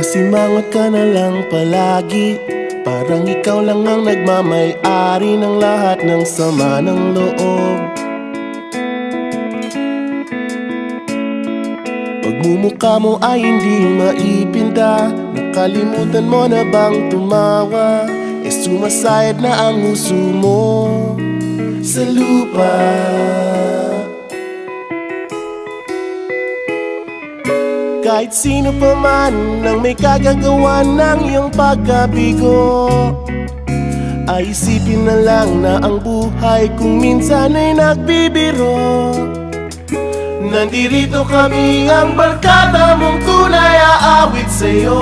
Nakasimangot ka na lang palagi, parang ikaw lang ang nagmamay-ari ng lahat ng sama ng loob. Pagmumukha mo ay hindi maipinta, nakalimutan mo na bang tumawa? Sumasayad na ang huso mo sa lupa. Kahit sino pa man ang may kagagawa ng iyong pagkabigo, ay isipin na lang na ang buhay kung minsan ay nagbibiro. Nandirito kami, ang barkada mong tunay aawit sa'yo.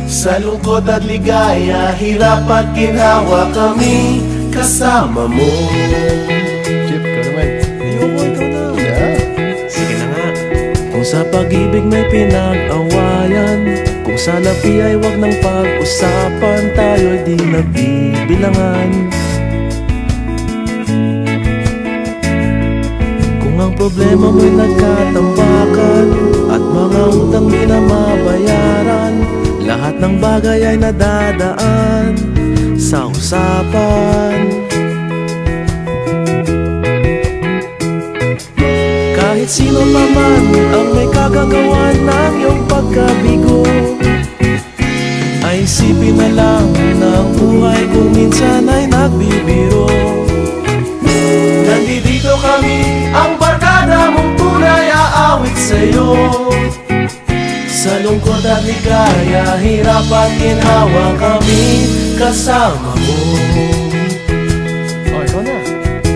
Sa lungkot at ligaya, hirap at ginhawa, kami kasama mo. Chip, ka naman. Ayoko, ikaw na. Yeah. Sige na nga. Kung sa pag-ibig may pinag-awayan, kung sa lapi ay wag nang pag-usapan, tayo'y di nagbibilangan. Kung ang problema mo'y nagkatambakan at mga utang di na mabayaran, lahat ng bagay ay nadadaan sa usapan. Kahit sino pa man ang may kagagawa ng iyong pagkabigo, ay isipin na lang na ang buhay kung minsan ay nagbibiro. Nandito kami, ang barkada mong tunay aawit sa'yo. Sa lungkot at ligaya, hirap at ginhawa, kami kasama mo. Oh, ikaw na.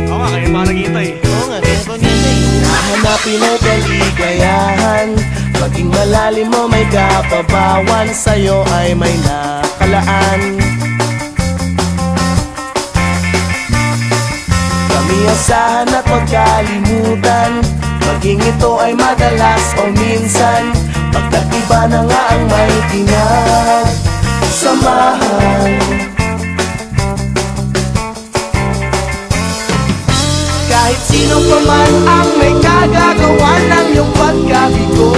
Oo nga, kaya pa naghihintay. Oo nga, kaya pa ganyan. Hanapin ay kaligayahan, maging malalim mo may kapabawan, sa'yo ay may nakalaan. Kami asahan at magkalimutan, maging ito ay madalas o minsan, pagkat iba na nga ang may pinagsamahan. Kahit sino pa man ang may kagagawa ng iyong pagkabigo,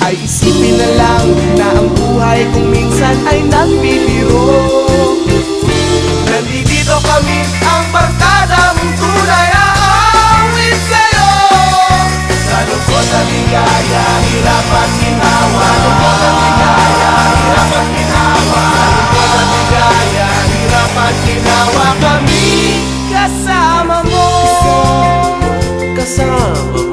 ay isipin na lang na ang buhay kung minsan ay nagbibiro. Nandito kami, ang barkada mong tunay aawit sa'yo. Sa lungkot at ligaya, hirap at ginhawa. Sa lungkot at ligaya, hirap at ginhawa. Sa lungkot at ligaya, hirap at ginhawa, kami kasama mo. Kasama